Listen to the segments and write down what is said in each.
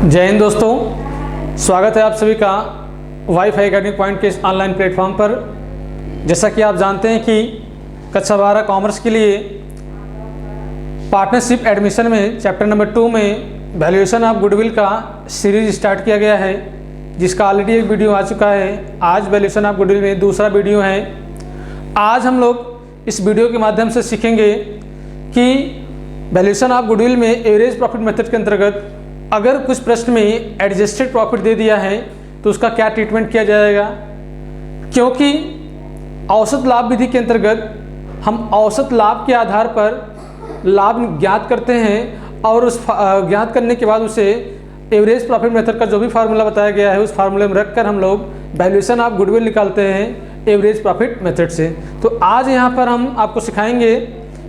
जय हिंद दोस्तों, स्वागत है आप सभी का वाईफाई अकेडमी पॉइंट के इस ऑनलाइन प्लेटफॉर्म पर। जैसा कि आप जानते हैं कि कक्षा 12 कॉमर्स के लिए पार्टनरशिप एडमिशन में चैप्टर नंबर 2 में वैल्यूएशन ऑफ गुडविल का सीरीज स्टार्ट किया गया है, जिसका ऑलरेडी एक वीडियो आ चुका है। आज वैल्यूएशन ऑफ गुडविल में दूसरा वीडियो है। आज हम लोग इस वीडियो के माध्यम से सीखेंगे कि वैल्यूएशन ऑफ गुडविल में एवरेज प्रॉफिट मेथड के अंतर्गत अगर कुछ प्रश्न में एडजस्टेड प्रॉफिट दे दिया है तो उसका क्या ट्रीटमेंट किया जाएगा, क्योंकि औसत लाभ विधि के अंतर्गत हम औसत लाभ के आधार पर लाभ ज्ञात करते हैं और उस ज्ञात करने के बाद उसे एवरेज प्रॉफिट मेथड का जो भी फार्मूला बताया गया है उस फार्मूले में रखकर हम लोग वैल्यूएशन ऑफ गुडविल निकालते हैं एवरेज प्रॉफिट मेथड से। तो आज यहाँ पर हम आपको सिखाएंगे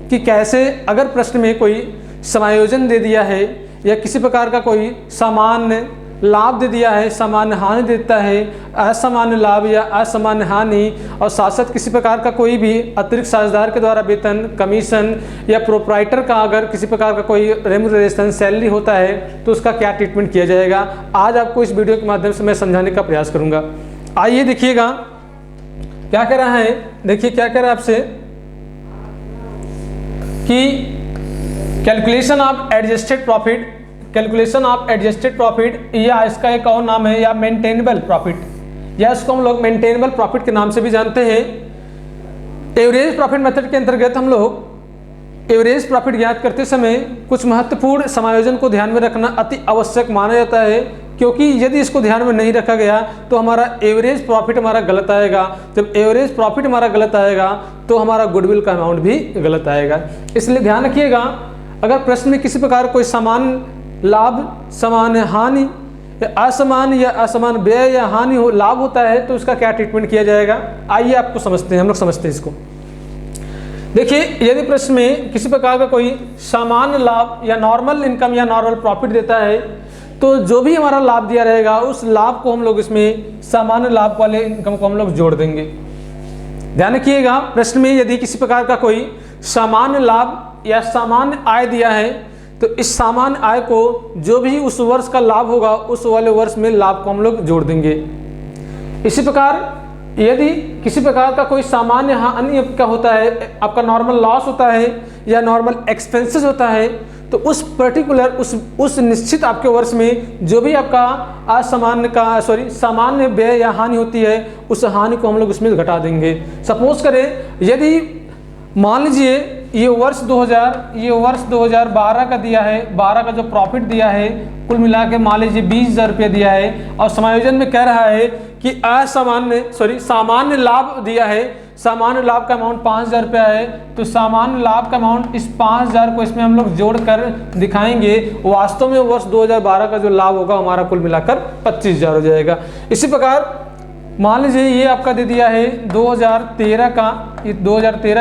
कि कैसे अगर प्रश्न में कोई समायोजन दे दिया है या किसी प्रकार का कोई सामान्य लाभ दे दिया है, सामान्य हानि देता है, असामान्य लाभ या असामान्य हानि, और साथ साथ किसी प्रकार का कोई भी अतिरिक्त साझेदार के द्वारा वेतन, कमीशन या प्रोप्राइटर का अगर किसी प्रकार का कोई रेम्यूनरेशन सैलरी होता है तो उसका क्या ट्रीटमेंट किया जाएगा, आज आपको इस वीडियो के माध्यम से मैं समझाने का प्रयास करूँगा। आइए देखिएगा क्या कह रहा है। देखिए क्या कह रहा है आपसे कि कैलकुलेशन ऑफ एडजस्टेड प्रॉफिट या इसका एक और नाम है या मेंटेनेबल प्रॉफिट, या इसको हम लोग मेंटेनेबल प्रॉफिट के नाम से भी जानते हैं। एवरेज प्रॉफिट मेथड के अंतर्गत हम लोग एवरेज प्रॉफिट ज्ञात करते समय कुछ महत्वपूर्ण समायोजन को ध्यान में रखना अति आवश्यक माना जाता है, क्योंकि यदि इसको ध्यान में नहीं रखा गया तो हमारा एवरेज प्रॉफिट हमारा गलत आएगा। जब एवरेज प्रॉफिट हमारा गलत आएगा तो हमारा गुडविल का अमाउंट भी गलत आएगा। इसलिए ध्यान रखिएगा, अगर प्रश्न में किसी प्रकार कोई समान लाभ, सामान्य हानि, असमान या असमान व्यय या हानि हो लाभ होता है तो उसका क्या ट्रीटमेंट किया जाएगा, आइए आपको समझते हैं, हम लोग समझते हैं इसको। देखिए, यदि प्रश्न में किसी प्रकार का कोई सामान्य लाभ या नॉर्मल इनकम या नॉर्मल प्रॉफिट देता है तो जो भी हमारा लाभ दिया रहेगा उस लाभ को हम लोग इसमें सामान्य लाभ वाले इनकम को हम लोग जोड़ देंगे। ध्यान रखिएगा, प्रश्न में यदि किसी प्रकार का कोई सामान्य लाभ या सामान्य आय दिया है तो इस सामान्य आय को जो भी उस वर्ष का लाभ होगा उस वाले वर्ष में लाभ को हम लोग जोड़ देंगे। इसी प्रकार यदि किसी प्रकार का कोई सामान्य हानि का होता है, आपका नॉर्मल लॉस होता है या नॉर्मल एक्सपेंसेस होता है, तो उस पर्टिकुलर उस निश्चित आपके वर्ष में जो भी आपका सामान्य व्यय या हानि होती है उस हानि को हम लोग उसमें घटा देंगे। सपोज करें यदि मान लीजिए ये वर्ष 2012 का दिया है, 12 का जो प्रॉफिट दिया है कुल मिला के मान लीजिए 20,000 रुपये दिया है, और समायोजन में कह रहा है कि सामान्य लाभ दिया है, सामान्य लाभ का अमाउंट 5,000 रुपया है, तो सामान्य लाभ का अमाउंट इस 5,000 को इसमें हम लोग जोड़ कर दिखाएंगे। वास्तव में वर्ष 2012 का जो लाभ होगा हमारा कुल मिलाकर 25,000 हो जाएगा। इसी प्रकार मान लीजिए ये आपका दे दिया है 2013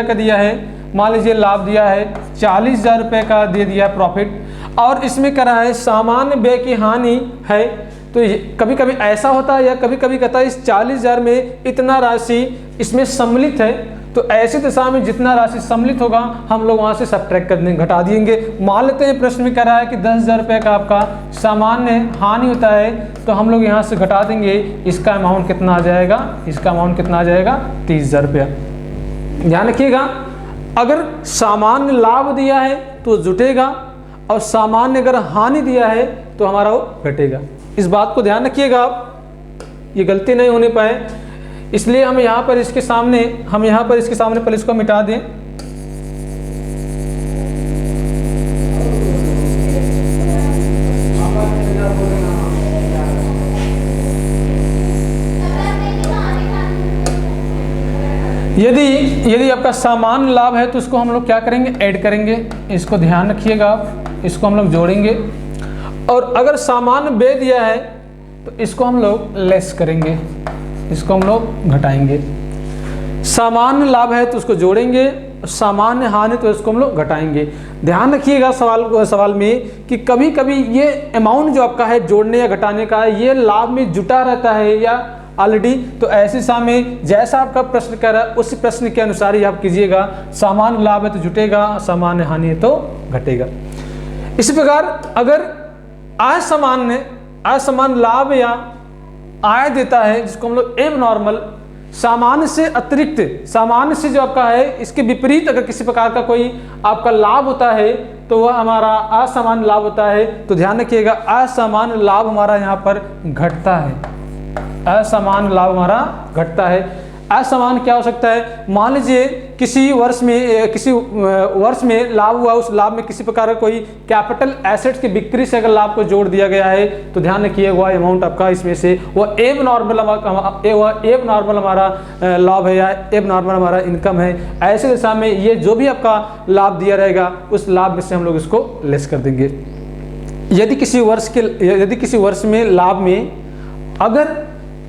का दिया है, मान लीजिए लाभ दिया है 40,000 रुपये का दे दिया प्रॉफिट, और इसमें कह रहा है सामान्य व्यय की हानि है। तो कभी कभी ऐसा होता है या कभी कभी कहता है इस 40,000 में इतना राशि इसमें सम्मिलित है, तो ऐसी दशा में जितना राशि सम्मिलित होगा हम लोग वहाँ से सब्ट्रैक्ट कर देंगे, घटा देंगे। मान लेते हैं प्रश्न में कह रहा है कि 10,000 रुपये का आपका सामान्य हानि होता है, तो हम लोग यहाँ से घटा देंगे। इसका अमाउंट कितना आ जाएगा, 30,000 रुपया। ध्यान रखिएगा, अगर सामान्य लाभ दिया है तो जुटेगा और सामान्य अगर हानि दिया है तो हमारा वो घटेगा। इस बात को ध्यान रखिएगा, आप ये गलती नहीं होने पाए, इसलिए हम यहाँ पर इसके सामने पहले इसको मिटा दें। यदि आपका सामान्य लाभ है तो इसको हम लोग क्या करेंगे, ऐड करेंगे। इसको ध्यान रखिएगा आप, इसको हम लोग जोड़ेंगे। और अगर सामान्य व्यय दिया है तो इसको हम लोग लेस करेंगे, इसको हम लोग घटाएंगे। सामान्य लाभ है तो उसको जोड़ेंगे, सामान्य हानि तो इसको हम लोग घटाएंगे। ध्यान रखिएगा सवाल में कि कभी कभी ये अमाउंट जो आपका है जोड़ने या घटाने का है ये लाभ में जुटा रहता है या ऑलरेडी, तो ऐसे समय जैसा आपका प्रश्न कर रहा है उस प्रश्न के अनुसार ही आप कीजिएगा। सामान्य लाभ है तो जुटेगा, सामान्य हानि है तो घटेगा। इसी प्रकार अगर असामान्य असमान लाभ या आय देता है, जिसको हम लोग एब नॉर्मल, सामान्य से अतिरिक्त, सामान्य से जो आपका है इसके विपरीत अगर किसी प्रकार का कोई आपका लाभ होता है तो वह हमारा असामान्य लाभ होता है। तो ध्यान रखिएगा असामान्य लाभ हमारा यहाँ पर घटता है, असामान्य लाभ हमारा घटता है। असामान्य क्या हो सकता है, मान लीजिए किसी वर्ष में लाभ हुआ, उस लाभ में किसी प्रकार का कोई कैपिटल एसेट्स की बिक्री से अगर लाभ को जोड़ दिया गया है तो ध्यान रखिए वह अमाउंट आपका इसमें से वह एब नॉर्मल हमारा लाभ है या एब नॉर्मल हमारा इनकम है। ऐसे दिशा में ये जो भी आपका लाभ दिया रहेगा उस लाभ में से हम लोग इसको लेस कर देंगे। यदि किसी वर्ष में लाभ में अगर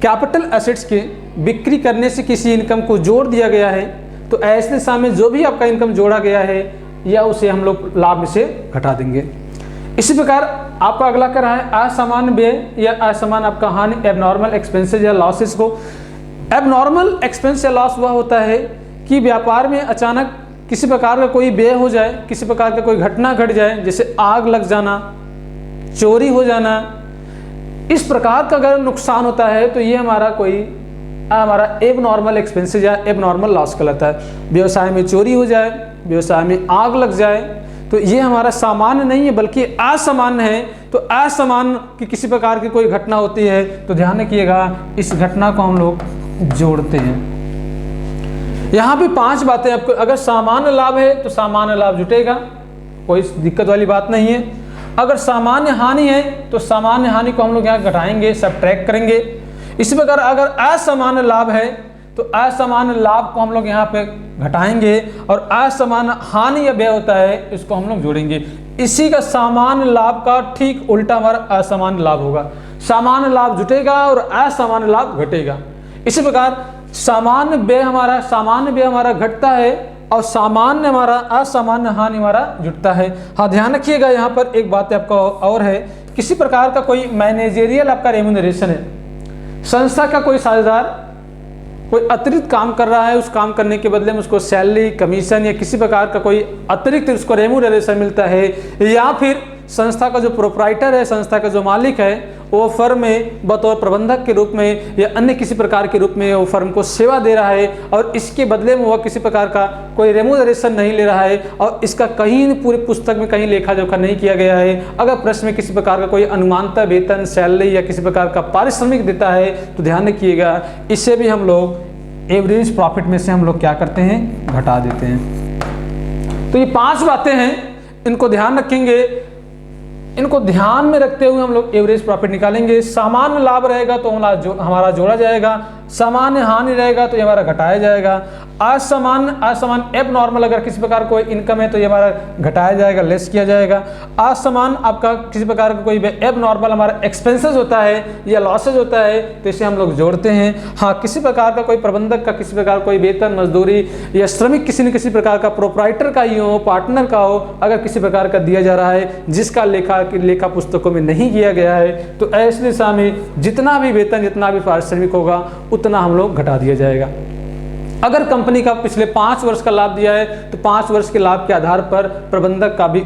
कैपिटल एसेट्स के बिक्री करने से किसी इनकम को जोड़ दिया गया है तो ऐसे दिशा में जो भी आपका इनकम जोड़ा गया है या उसे हम लोग लाभ में से घटा देंगे। इसी प्रकार आपका अगला कर रहा है असामान्य व्यय या असामान्य आपका हानि, एबनॉर्मल एक्सपेंसेस या लॉसेस को। एबनॉर्मल एक्सपेंस या लॉस वह होता है कि व्यापार में अचानक किसी प्रकार का कोई व्यय हो जाए, किसी प्रकार का कोई घटना घट जाए, जैसे आग लग जाना, चोरी हो जाना, इस प्रकार का अगर नुकसान होता है तो ये हमारा एब नॉर्मल एक्सपेंसेस या एब नॉर्मल लॉस कहलाता है। व्यवसाय में चोरी हो जाए, व्यवसाय में आग लग जाए तो ये हमारा सामान्य नहीं है बल्कि असामान्य है। तो असामान्य की किसी प्रकार की कोई घटना होती है तो ध्यान रखिएगा इस घटना को हम लोग जोड़ते हैं। यहाँ पे 5 बातें आपको, अगर सामान्य लाभ है तो सामान्य लाभ जुटेगा, कोई दिक्कत वाली बात नहीं है। अगर सामान्य हानि है तो सामान्य हानि को हम लोग यहाँ घटाएंगे, सब्ट्रैक्ट करेंगे। इसी प्रकार अगर असामान्य लाभ है तो असामान्य लाभ को हम लोग यहाँ पे घटाएंगे और असामान्य हानि या व्यय होता है इसको हम लोग जोड़ेंगे। इसी का सामान्य लाभ का ठीक उल्टा हमारा असामान्य लाभ होगा, सामान्य लाभ जुटेगा और असामान्य लाभ घटेगा। इसी प्रकार सामान्य व्यय हमारा घटता है और सामान्य हमारा असामान्य हानि हमारा जुटता है। हाँ ध्यान रखिएगा यहाँ पर एक बात आपका और है, किसी प्रकार का कोई मैनेजेरियल आपका रेम्यूनरेशन है, संस्था का कोई साझेदार कोई अतिरिक्त काम कर रहा है, उस काम करने के बदले में उसको सैलरी, कमीशन या किसी प्रकार का कोई अतिरिक्त उसको रेम्यूनरेशन मिलता है, या फिर संस्था का जो प्रोप्राइटर है, संस्था का जो मालिक है वो फर्म में बतौर प्रबंधक के रूप में या अन्य किसी प्रकार के रूप में वो फर्म को सेवा दे रहा है और इसके बदले में वह किसी प्रकार का कोई रेम्यूनरेशन नहीं ले रहा है और इसका कहीं पूरी पुस्तक में कहीं लेखा जोखा नहीं किया गया है। अगर प्रश्न में किसी प्रकार का कोई अनुमानता वेतन, सैलरी या किसी प्रकार का पारिश्रमिक देता है तो ध्यान रखिएगा इसे भी हम लोग एवरेज प्रॉफिट में से हम लोग क्या करते हैं, घटा देते हैं। तो ये 5 बातें हैं, इनको ध्यान रखेंगे, इनको ध्यान में रखते हुए हम लोग एवरेज प्रॉफिट निकालेंगे। सामान्य लाभ रहेगा तो हमारा जोड़ा जाएगा, सामान्य हानि रहेगा तो ये हमारा घटाया जाएगा, असामान्य एब नॉर्मल अगर किसी प्रकार कोई इनकम है तो ये हमारा घटाया जाएगा, लेस किया जाएगा। असामान्य आपका किसी प्रकार का कोई एब नॉर्मल हमारा एक्सपेंसेस होता है या लॉसेज होता है तो इसे हम लोग जोड़ते हैं। हाँ किसी प्रकार का कोई प्रबंधक का किसी प्रकार कोई वेतन, मजदूरी या श्रमिक किसी न किसी प्रकार का प्रोप्राइटर का ही हो, पार्टनर का हो, अगर किसी प्रकार का दिया जा रहा है जिसका लेखा पुस्तकों में नहीं किया गया है तो ऐसी दिशा में जितना भी वेतन, जितना भी पारिश्रमिक होगा उतना हम लोग घटा दिया जाएगा। अगर कंपनी का पिछले 5 वर्ष का लाभ दिया है तो 5 वर्ष के लाभ के आधार पर प्रबंधक का भी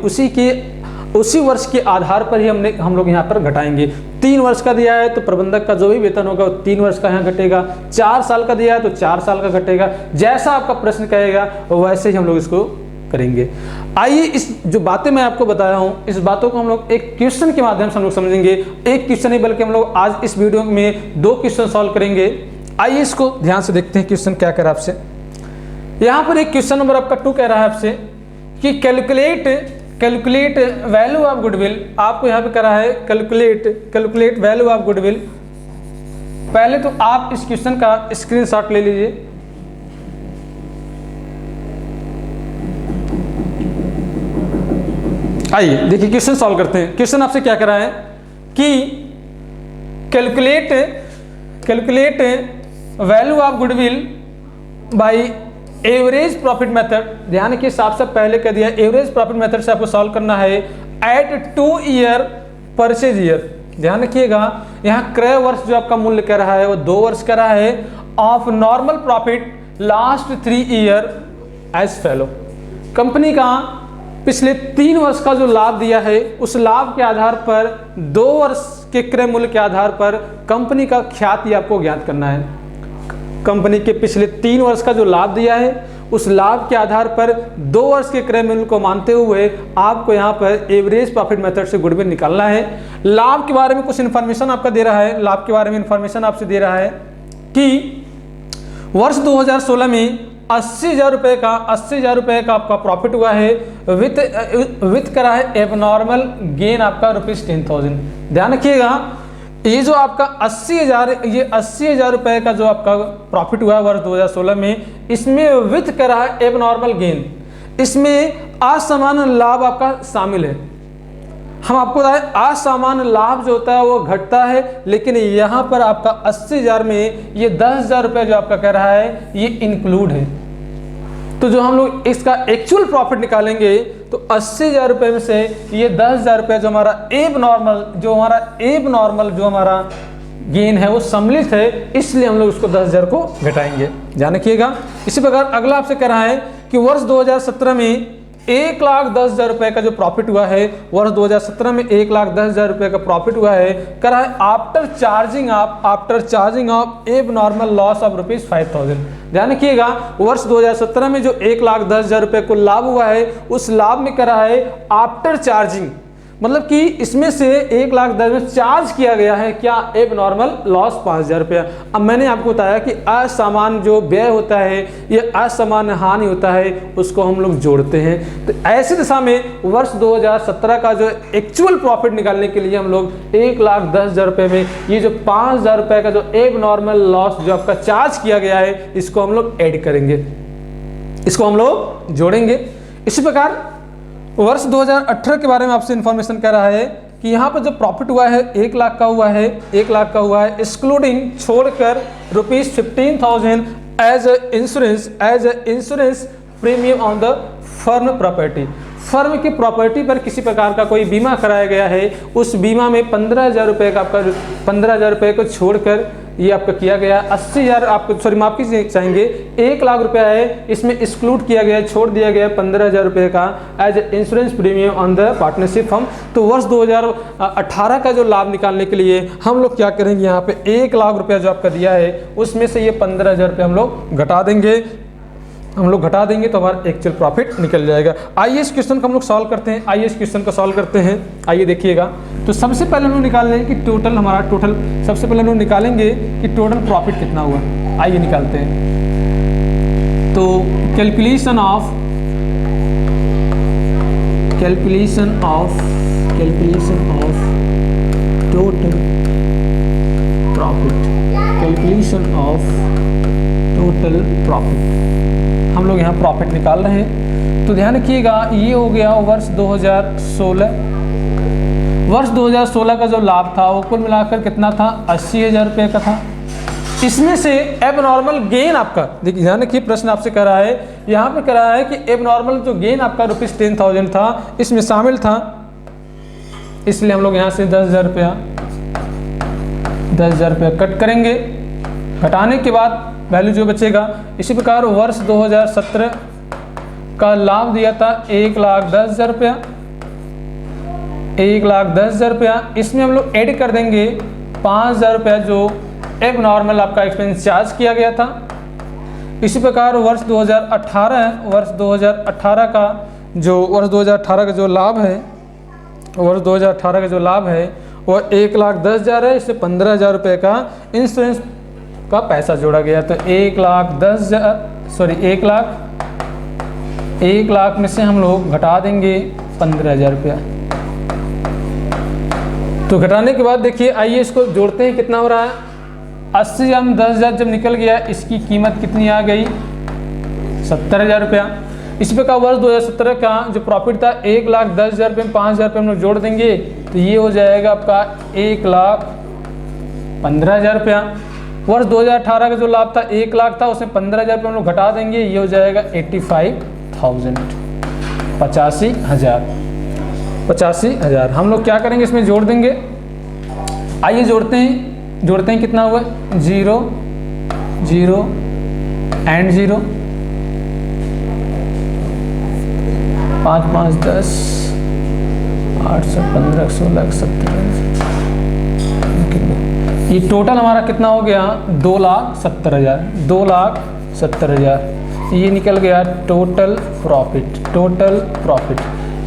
उसी वर्ष के आधार पर ही हम लोग यहाँ पर घटाएंगे। 3 वर्ष का दिया है तो प्रबंधक का जो भी वेतन होगा वो 3 वर्ष का यहाँ घटेगा, 4 साल का दिया है तो 4 साल का घटेगा। जैसा आपका प्रश्न कहेगा वैसे ही हम लोग इसको करेंगे। आइए इस जो बातें मैं आपको बताया हूँ इस बातों को हम लोग एक क्वेश्चन के माध्यम से हम लोग समझेंगे। एक क्वेश्चन नहीं बल्कि हम लोग आज इस वीडियो में 2 क्वेश्चन सॉल्व करेंगे। आइए इसको ध्यान से देखते हैं क्वेश्चन क्या कह रहा है आपसे। यहाँ पर एक क्वेश्चन नंबर आपका 2 कह रहा है आपसे कि कैलकुलेट वैल्यू ऑफ गुडविल। आपको यहाँ पे कह रहा है कैलकुलेट वैल्यू ऑफ गुडविल। पहले तो आप इस क्वेश्चन का स्क्रीनशॉट ले लीजिए। आइए देखिए क्वेश्चन सॉल्व करते हैं। क्वेश्चन आपसे क्या कर रहा है कि calculate value of goodwill by average profit method. ध्यान रखिए सबसे पहले कह दिया एवरेज प्रॉफिट मेथड से आपको सॉल्व करना है एट 2 ईयर परचेज ईयर। ध्यान रखिएगा यहाँ क्रय वर्ष जो आपका मूल्य कह रहा है वो 2 वर्ष कह रहा है of normal profit last 3 year as follow. Company का पिछले 3 वर्ष का जो लाभ दिया है उस लाभ के आधार पर 2 वर्ष के क्रय मूल्य के आधार पर कंपनी का ख्याति आपको ज्ञात करना है। कंपनी के पिछले 3 वर्ष का जो लाभ दिया है उस लाभ के आधार पर 2 वर्ष के क्रय मूल्य को मानते हुए आपको यहाँ पर एवरेज प्रॉफिट मेथड से गुडविल निकालना है। लाभ के बारे में कुछ इन्फॉर्मेशन आपका दे रहा है। लाभ के बारे में इन्फॉर्मेशन आपसे दे रहा है कि वर्ष 2016 में 80,000 रुपये का आपका प्रॉफिट हुआ है विथ करा है एबनॉर्मल गेन आपका ₹10,000। ध्यान रखिएगा, ये जो आपका 80,000 रुपये का जो आपका प्रॉफिट हुआ है वर्ष 2016 में, इसमें विथ करा है एबनॉर्मल गेन, इसमें असामान्य लाभ आपका शामिल है। हम आपको बताएं असामान्य लाभ जो होता है वो घटता है, लेकिन यहाँ पर आपका 80,000 में ये 10,000 रुपये जो आपका कह रहा है ये इंक्लूड है। तो जो हम लोग इसका एक्चुअल प्रॉफिट निकालेंगे तो 80,000 रुपये में से ये 10,000 रुपये जो हमारा एब नॉर्मल जो हमारा गेन है वो सम्मिलित है, इसलिए हम लोग उसको 10,000 को घटाएंगे। ध्यान रखिएगा। इसी प्रकार अगला आपसे कह रहा है कि वर्ष 2017 में 1,10,000 रुपये का जो प्रॉफिट हुआ है, वर्ष 2017 में 1,10,000 रुपये का प्रॉफिट हुआ है, करा है आफ्टर चार्जिंग ऑफ एब नॉर्मल लॉस ऑफ ₹5,000। ध्यान रखिएगा, वर्ष 2017 में जो 1,10,000 रुपये को लाभ हुआ है उस लाभ में करा है आफ्टर चार्जिंग, मतलब कि इसमें से 1,10,000 में चार्ज किया गया है क्या एब नॉर्मल लॉस 5,000 रुपया। अब मैंने आपको बताया कि असामान्य जो व्यय होता है ये असामान्य हानि होता है, उसको हम लोग जोड़ते हैं। तो ऐसी दिशा में वर्ष 2017 का जो एक्चुअल प्रॉफिट निकालने के लिए हम लोग 1,10,000 रुपये में ये जो 5,000 रुपये का जो एब नॉर्मल लॉस जो आपका चार्ज किया गया है इसको हम लोग ऐड करेंगे, इसको हम लोग जोड़ेंगे। इसी प्रकार वर्ष 2018 के बारे में आपसे इंफॉर्मेशन कह रहा है कि यहाँ पर जो प्रॉफिट हुआ है 1,00,000 का हुआ है, 1,00,000 का हुआ है, एक्सक्लूडिंग छोड़कर ₹15,000 as a insurance premium on the firm property. Firm की प्रॉपर्टी पर किसी प्रकार का कोई बीमा कराया गया है, उस बीमा में 15,000 रुपये का आपका 15,000 रुपये को छोड़कर ये आपका किया गया 80,000 आपको माफ कीजिए चाहेंगे 1,00,000 रुपया है, इसमें एक्सक्लूड किया गया, छोड़ दिया गया 15,000 रुपये का as insurance premium on the partnership firm. तो वर्ष 2018 का जो लाभ निकालने के लिए हम लोग क्या करेंगे, यहाँ पे 1,00,000 रुपया जो आपका दिया है उसमें से ये 15,000 रुपये हम लोग घटा देंगे, तो हमारा एक्चुअल प्रॉफिट निकल जाएगा। आइए इस क्वेश्चन को हम लोग सॉल्व करते हैं। आइए देखिएगा। तो सबसे पहले हम लोग निकाल लेंगे कि सबसे पहले हम लोग निकालेंगे कि टोटल प्रॉफिट कितना हुआ। आइए निकालते हैं। तो कैलकुलेशन ऑफ टोटल प्रॉफिट हम लोग यहाँ प्रॉफिट निकाल रहे हैं। तो ध्यान रखिएगा, ये हो गया वर्ष 2016 का जो लाभ था वो कुल मिलाकर कितना था, 80,000 रुपये का था। इसमें से एबनॉर्मल गेन आपका, देखिए ध्यान रखिए, प्रश्न आपसे कर रहा है, यहाँ पे कर रहा है कि एबनॉर्मल जो गेन आपका ₹10,000 था इसमें शामिल था, इसलिए हम लोग यहाँ से 10,000 रुपया कट करेंगे। घटाने के बाद वैल्यू जो बचेगा। इसी प्रकार वर्ष 2017 का लाभ दिया था 1,10,000 रुपया, 1,10,000 रुपया, इसमें हम लोग ऐड कर देंगे 5,000 रुपया जो एब नॉर्मल आपका एक्सपेंस चार्ज किया गया था। इसी प्रकार वर्ष 2018 का जो लाभ है वो 1,10,000 है, इससे 15,000 रुपये का इंश्योरेंस का पैसा जोड़ा गया। तो 1,00,000 में से हम लोग घटा देंगे 15,000 रुपया। तो घटाने के बाद देखिए, आइए इसको जोड़ते हैं, कितना हो रहा है, 80,000 में 10,000 जब निकल गया, इसकी कीमत कितनी आ गई, 70,000 रुपया। इसी प्रकार वर्ष 2017 का जो प्रॉफिट था 1,10,000 रुपये में 5,000 रुपये हम लोग जोड़ देंगे, तो ये हो जाएगा आपका 1,15,000 रुपया। वर्ष 2018 का जो लाभ था 1,00,000 था, उसमें 15,000 रुपये हम लोग घटा देंगे, ये हो जाएगा 85,000, 85,000। हम लोग क्या करेंगे, इसमें जोड़ देंगे। आइए जोड़ते हैं कितना हुआ, 0 0 एंड 0, 5 5 10, 8 15 16 17, ये टोटल हमारा कितना हो गया 2,70,000, 2,70,000 ये निकल गया टोटल प्रॉफिट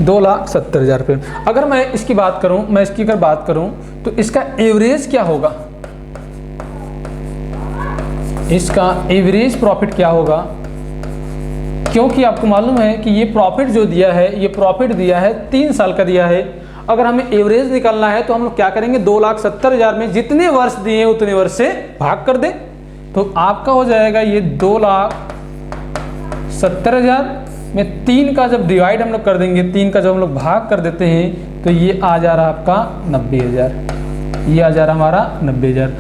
2,70,000 रुपये। अगर मैं इसकी बात करूं, मैं इसकी अगर बात करूं तो इसका एवरेज क्या होगा, इसका एवरेज प्रॉफिट क्या होगा, क्योंकि आपको मालूम है कि ये प्रॉफिट जो दिया है, ये प्रॉफिट दिया है 3 साल का दिया है। अगर हमें एवरेज निकालना है तो हम लोग क्या करेंगे, 2,70,000 में जितने वर्ष दिए हैं उतने वर्ष से भाग कर दें, तो आपका हो जाएगा ये 2,70,000 में 3 का जब डिवाइड हम लोग कर देंगे, 3 का जब हम लोग भाग कर देते हैं तो ये आ जा रहा आपका 90,000, ये आ जा रहा हमारा 90,000।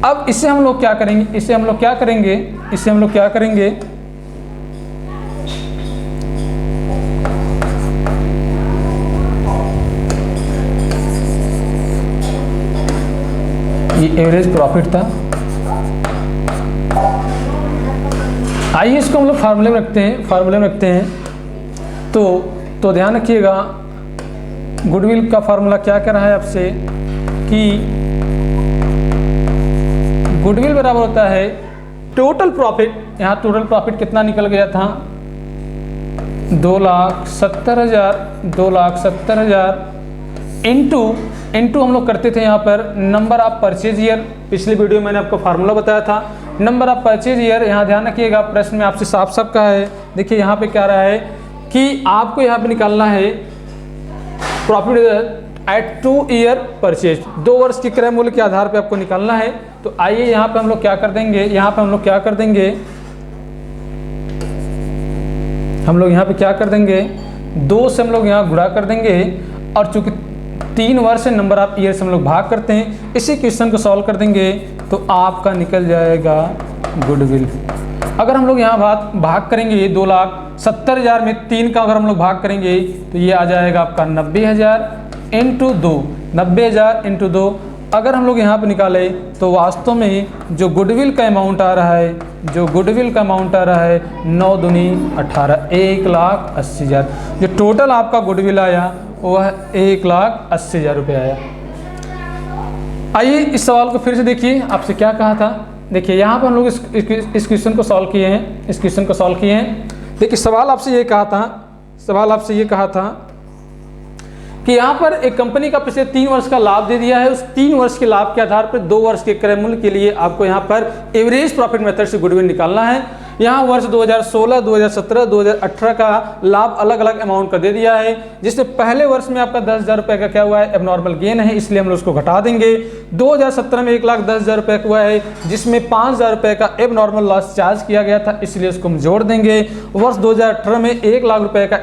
अब इसे हम लोग क्या करेंगे, इसे हम लोग क्या करेंगे, ये एवरेज प्रॉफिट था। आइए इसको हम लोग फार्मूले में रखते हैं, तो ध्यान रखिएगा गुडविल का फार्मूला क्या कह रहा है आपसे कि गुडविल बराबर होता है टोटल प्रॉफिट, यहाँ टोटल प्रॉफिट कितना निकल गया था 2,70,000 इंटू हम लोग करते थे यहाँ पर नंबर ऑफ परचेज ईयर। पिछली वीडियो में मैंने आपको फार्मूला बताया था नंबर ऑफ परचेज ईयर। यहाँ ध्यान रखिएगा प्रश्न में आपसे साफ साफ कहा है, देखिए यहाँ पे क्या रहा है कि आपको यहाँ पे निकालना है प्रॉफिट एट 2 ईयर परचेज, 2 वर्ष के क्रय मूल्य के आधार पे आपको निकालना है। तो आइए यहाँ पे हम लोग क्या कर देंगे, हम लोग यहाँ पे क्या कर देंगे 2 से हम लोग यहाँ गुणा कर देंगे, और चूंकि 3 वर्ष से नंबर ऑफ ईयर से हम लोग भाग करते हैं, इसी क्वेश्चन को सॉल्व कर देंगे तो आपका निकल जाएगा गुडविल। अगर हम लोग यहाँ भाग करेंगे 2,70,000 में 3 का अगर हम लोग भाग करेंगे तो ये आ जाएगा आपका 90,000 इंटू 2, 90,000 इंटू 2। अगर हम लोग यहाँ पे निकाले तो वास्तव में जो गुडविल का अमाउंट आ रहा है, 9 दूनी 18, 1,80,000। जो टोटल आपका गुडविल आया वह 1,80,000 रुपये आया। आइए इस सवाल को फिर से देखिए, आपसे क्या कहा था। देखिए यहाँ पर हम लोग इस क्वेश्चन को सॉल्व किए हैं, देखिए सवाल आपसे ये कहा था कि यहाँ पर एक कंपनी का पिछले 3 वर्ष का लाभ दे दिया है, उस 3 वर्ष के लाभ के आधार पर 2 वर्ष के क्रय मूल्य के लिए आपको यहाँ पर एवरेज प्रॉफिट मेथड से गुडविल निकालना है। यहाँ वर्ष 2016, 2017, 2018 का लाभ अलग अलग अमाउंट का दे दिया है, जिसमें पहले वर्ष में आपका 10,000 रुपये का क्या हुआ है, एबनॉर्मल गेन है, इसलिए हम लोग उसको घटा देंगे। 2017 में 1,10,000 रुपये का हुआ है, जिसमें 5,000 रुपये का एबनॉर्मल लॉस चार्ज किया गया था, इसलिए उसको हम जोड़ देंगे। वर्ष 2018 में 1,00,000 रुपये का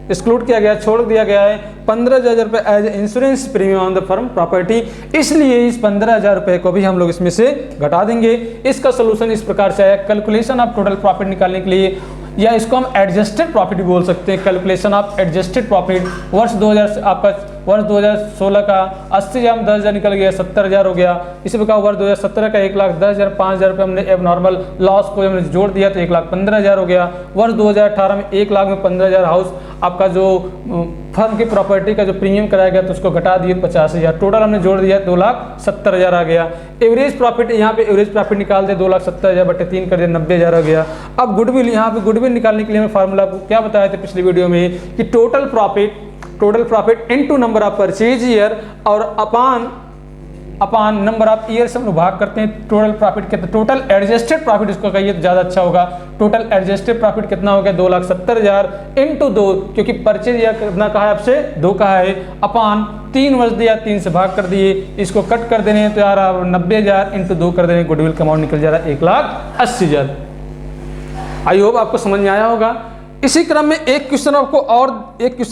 एक्सक्लूड किया गया, छोड़ दिया गया है 15,000 रुपये as insurance premium on the firm property, इसलिए इस 15,000 रुपये को भी हम लोग इसमें से घटा देंगे। इसका सोल्यूशन इस प्रकार से आया। कैलकुलेशन ऑफ टोटल प्रॉफिट निकालने के लिए, या इसको हम एडजस्टेड प्रॉफिट भी बोल सकते हैं, कैलकुलेशन ऑफ एडजस्टेड प्रॉफिट। वर्ष 2016 का 80,000 में 10,000 निकल गया, 70,000 हो गया। इसी प्रकार वर्ष 2017 का 1,10,000 5,000 रुपये हमने एबनॉर्मल लॉस को हमने जोड़ दिया तो 1,15,000 हो गया। वर्ष 2018 में 1,00,000 में 15,000 हाउस आपका जो फर्म की प्रॉपर्टी का जो प्रीमियम कराया गया तो उसको घटा दिए 50,000, टोटल हमने जोड़ दिया 2,70,000 आ गया। एवरेज प्रॉफिट, यहाँ पे एवरेज प्रॉफिट निकाल दे 2,70,000 बटे 3 कर दिया 90,000 हो गया। अब गुडविल, यहाँ पे गुडविल निकालने के लिए हमें फार्मूला क्या बताया था पिछली वीडियो में कि total profit into number of purchase year और अपान नंबर ऑफ ईयर से हम भाग करते हैं। टोटल प्रॉफिट कितना, टोटल एडजस्टेड प्रॉफिट इसको कहिए तो ज़्यादा अच्छा होगा। टोटल एडजस्टेड प्रॉफिट कितना हो गया 2,70,000 इंटू 2, क्योंकि परचेज ईयर कितना कहा है आपसे 2 कहा है, अपान 3 वर्ष दिया 3 से भाग कर दिए, इसको कट कर देने तो यार 90,000 इंटू 2 कर देने, गुडविल का अमाउंट निकल जा रहा है 1,80,000। आई होप आपको समझ में आया होगा। इसी क्रम में एक क्वेश्चन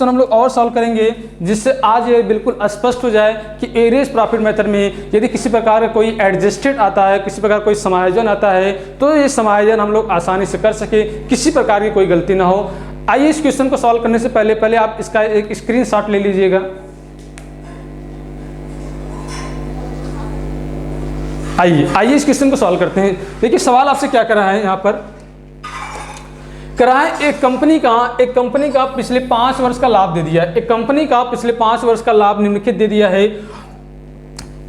हम लोग और सॉल्व करेंगे, जिससे आज ये बिल्कुल स्पष्ट हो जाए कि एवरेज प्रॉफिट मेथड में यदि किसी प्रकार का कोई एडजस्टेड आता है, किसी प्रकार कोई समायोजन आता है, तो ये समायोजन हम लोग आसानी से कर सके, किसी प्रकार की कोई गलती ना हो। आइए इस क्वेश्चन को सॉल्व करने से पहले आप इसका एक स्क्रीनशॉट ले लीजिएगा। आइए इस क्वेश्चन को सॉल्व करते हैं। देखिए सवाल आपसे क्या कर रहा है, यहाँ पर करा है एक कंपनी का पिछले 5 वर्ष का लाभ दे दिया है। एक कंपनी का पिछले 5 वर्ष का लाभ निम्नलिखित दे दिया है।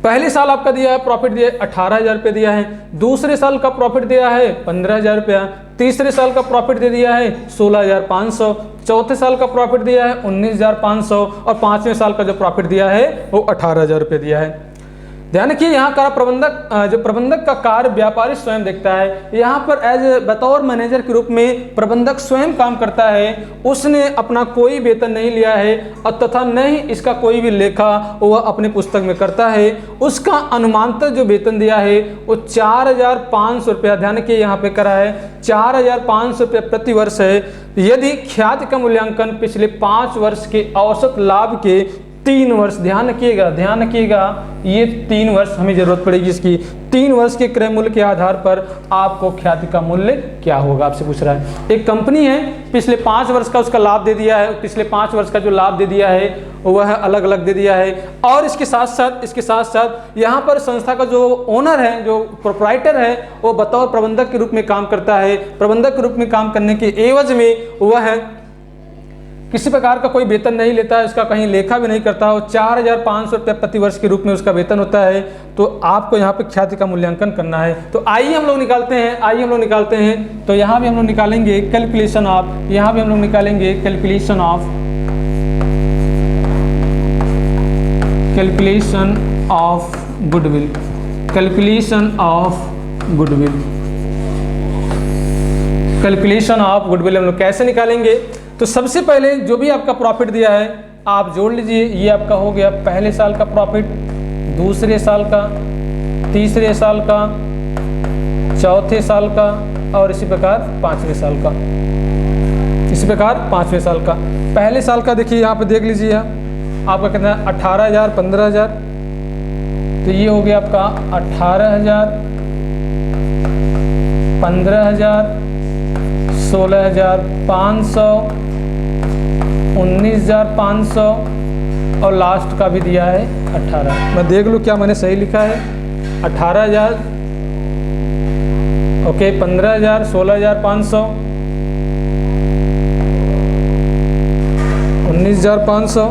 पहले साल आपका दिया है प्रॉफिट दिया है 18,000 रुपये दिया है, दूसरे साल का प्रॉफिट दिया है 15,000 रुपया, तीसरे साल का प्रॉफिट दे दिया है 16,500, चौथे साल का प्रॉफिट दिया है 19,500 और पांचवें साल का जो प्रॉफिट दिया है वो 18,000 रुपये दिया है। ध्यान रखिए यहाँ का प्रबंधक का कार्य व्यापारी स्वयं देखता है। यहाँ पर बतौर मैनेजर के रूप में प्रबंधक स्वयं काम करता है, उसने अपना कोई वेतन नहीं लिया है और तथा न ही इसका कोई भी लेखा वह अपने पुस्तक में करता है। उसका अनुमानतः जो वेतन दिया है वो 4,500 रुपया, ध्यान रखिए यहाँ पे करा है 4,500 रुपये प्रति वर्ष है। यदि ख्याति का मूल्यांकन पिछले 5 वर्ष के औसत लाभ के 3 वर्ष, ध्यान रखिएगा ये 3 वर्ष हमें जरूरत पड़ेगी इसकी, 3 वर्ष के क्रय मूल्य के आधार पर आपको ख्याति का मूल्य क्या होगा आपसे पूछ रहा है। एक कंपनी है, पिछले 5 वर्ष का उसका लाभ दे दिया है, पिछले 5 वर्ष का जो लाभ दे दिया है वह अलग अलग दे दिया है और इसके साथ साथ यहाँ पर संस्था का जो ओनर है, जो प्रोप्राइटर है, वो बतौर प्रबंधक के रूप में काम करता है। प्रबंधक के रूप में काम करने के एवज में वह किसी प्रकार का कोई वेतन नहीं लेता है, उसका कहीं लेखा भी नहीं करता। वो 4,500 रुपये प्रति वर्ष के रूप में उसका वेतन होता है। तो आपको यहाँ पे ख्याति का मूल्यांकन करना है। तो आइए हम लोग निकालते हैं, तो यहाँ भी हम लोग निकालेंगे calculation of, calculation of goodwill हम लोग कैसे निकालेंगे। तो सबसे पहले जो भी आपका प्रॉफिट दिया है आप जोड़ लीजिए। ये आपका हो गया पहले साल का प्रॉफिट, दूसरे साल का, तीसरे साल का, चौथे साल का और इसी प्रकार पांचवें साल का। पहले साल का देखिए यहाँ पे देख लीजिए, आपका कितना है 18,000, 15,000, तो ये हो गया आपका 18,000, 15,000, 16,500, 19,500 और लास्ट का भी दिया है 18। मैं देख लूँ क्या मैंने सही लिखा है। 18,000, ओके, 15,000, 16,500, 19,500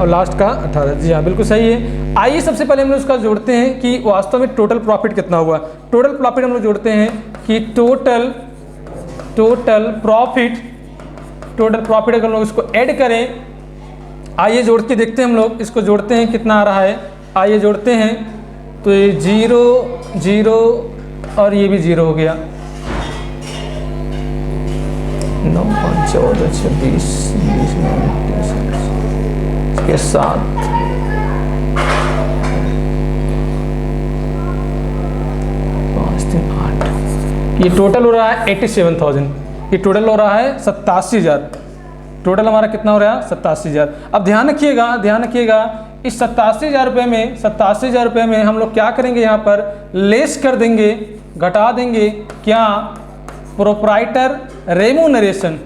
और लास्ट का 18। जी हाँ, बिल्कुल सही है। आइए सबसे पहले हम लोग उसका जोड़ते हैं कि वास्तव में टोटल प्रॉफिट कितना हुआ। टोटल प्रॉफिट हम लोग जोड़ते हैं कि टोटल प्रॉफिट अगर हम लोग इसको ऐड करें, आइए जोड़ के देखते हैं हम लोग, इसको जोड़ते हैं कितना आ रहा है। आइए जोड़ते हैं, तो ये 0 0 और ये भी 0 हो गया। 9 5 14 26 के साथ 5 3 8, ये टोटल हो रहा है 87,000। ये टोटल हो रहा है 87,000। टोटल हमारा कितना हो रहा है 87,000। अब ध्यान रखिएगा इस 87,000 रुपये में हम लोग क्या करेंगे, यहाँ पर लेस कर देंगे, घटा देंगे क्या, प्रोप्राइटर रेमूनरेशन,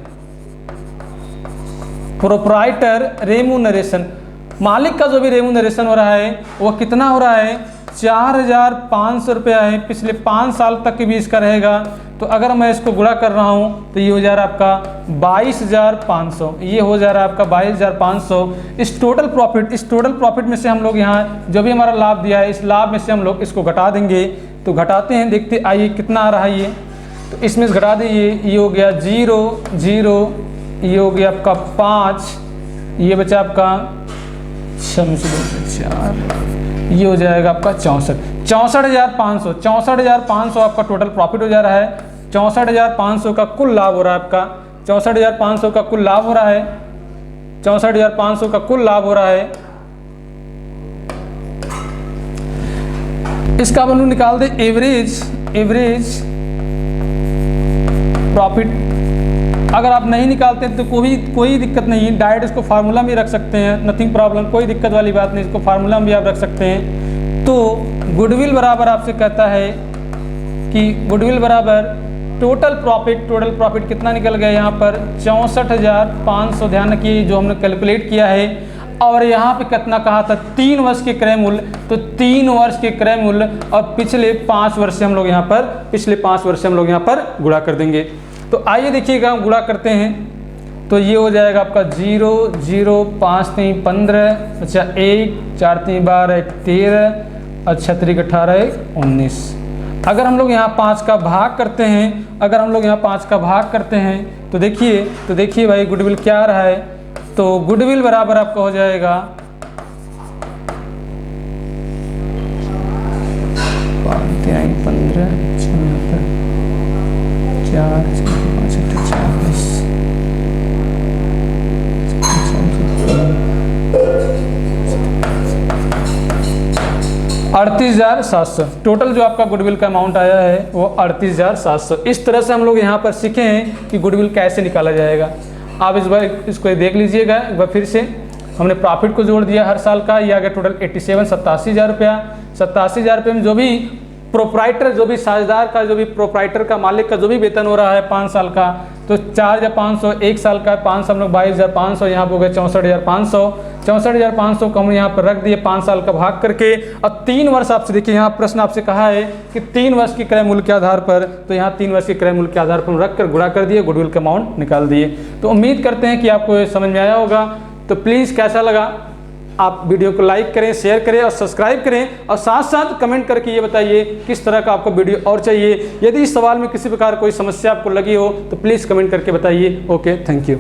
मालिक का जो भी रेमूनरेशन हो रहा है वो कितना हो रहा है 4,500 रुपया है। पिछले 5 साल तक की भी इसका रहेगा। तो अगर मैं इसको गुणा कर रहा हूँ तो ये हो जा रहा है आपका 22,500, ये हो जा रहा है आपका 22,500। इस टोटल प्रॉफिट में से हम लोग यहाँ जो भी हमारा लाभ दिया है, इस लाभ में से हम लोग इसको घटा देंगे। तो घटाते हैं, देखते आइए कितना आ रहा है ये। तो इसमें से घटा दीजिए, ये हो गया 0 0, ये हो गया आपका 5, ये बचा आपका 4, ये हो जाएगा आपका 64,500 आपका टोटल प्रॉफिट हो जा रहा है। 64,500 का कुल लाभ हो रहा है आपका, 64,500 का कुल लाभ हो रहा है, 64,500 का कुल लाभ हो रहा है। इसका हम लोग निकाल दे एवरेज प्रॉफिट। अगर आप नहीं निकालते तो कोई दिक्कत नहीं है, डायरेक्ट इसको फार्मूला में रख सकते हैं, नथिंग प्रॉब्लम, कोई दिक्कत वाली बात नहीं, इसको फार्मूला में भी आप रख सकते हैं। तो गुडविल बराबर आपसे कहता है कि गुडविल बराबर टोटल प्रॉफिट कितना निकल गया यहाँ पर 64,500, ध्यान रखिए जो हमने कैलकुलेट किया है। और यहाँ पे कितना कहा था 3 वर्ष के क्रय मूल्य, तो 3 वर्ष के क्रय मूल्य और पिछले 5 वर्ष से हम लोग यहाँ पर गुणा कर देंगे। तो आइए देखिएगा हम गुणा करते हैं, तो ये हो जाएगा आपका 0 0 5 3 15, अच्छा 1 4 3 12 13 अच्छा तरीक 18 1 19। अगर हम लोग यहाँ 5 का भाग करते हैं, अगर हम लोग यहाँ 5 का भाग करते हैं तो देखिए भाई गुडविल क्या आ रहा है, तो गुडविल बराबर आपका हो जाएगा 5 3 15 4 5 40 38,700 टोटल जो आपका गुडविल का अमाउंट आया है वो 38,700। इस तरह से हम लोग यहाँ पर सीखे हैं कि गुडविल कैसे निकाला जाएगा। आप इस बार इसको देख लीजिएगा एक बार फिर से। हमने प्रॉफिट को जोड़ दिया हर साल का, ये आ गया टोटल 87,000 रुपया। 87,000 रुपये में जो भी प्रोप्राइटर, जो भी साझेदार का, जो भी प्रोप्राइटर का, मालिक का जो भी वेतन हो रहा है 5 साल का, तो 4,500, 1 साल का 5 हम लोग 22,500, यहाँ पर हो गया 64,500। 64,500 को हम यहाँ पर रख दिए 5 साल का भाग करके। और 3 वर्ष आपसे देखिए यहाँ प्रश्न आपसे कहा है कि 3 वर्ष की क्रय मूल्य के आधार पर, तो यहाँ 3 वर्ष के क्रय मूल्य के आधार पर रख कर गुणा कर दिए, गुडविल का अमाउंट निकाल दिए। तो उम्मीद करते हैं कि आपको ये समझ में आया होगा। तो प्लीज़ कैसा लगा आप वीडियो को लाइक करें, शेयर करें और सब्सक्राइब करें, और साथ साथ कमेंट करके ये बताइए किस तरह का आपको वीडियो और चाहिए। यदि इस सवाल में किसी प्रकार कोई समस्या आपको लगी हो तो प्लीज़ कमेंट करके बताइए। Okay, thank you.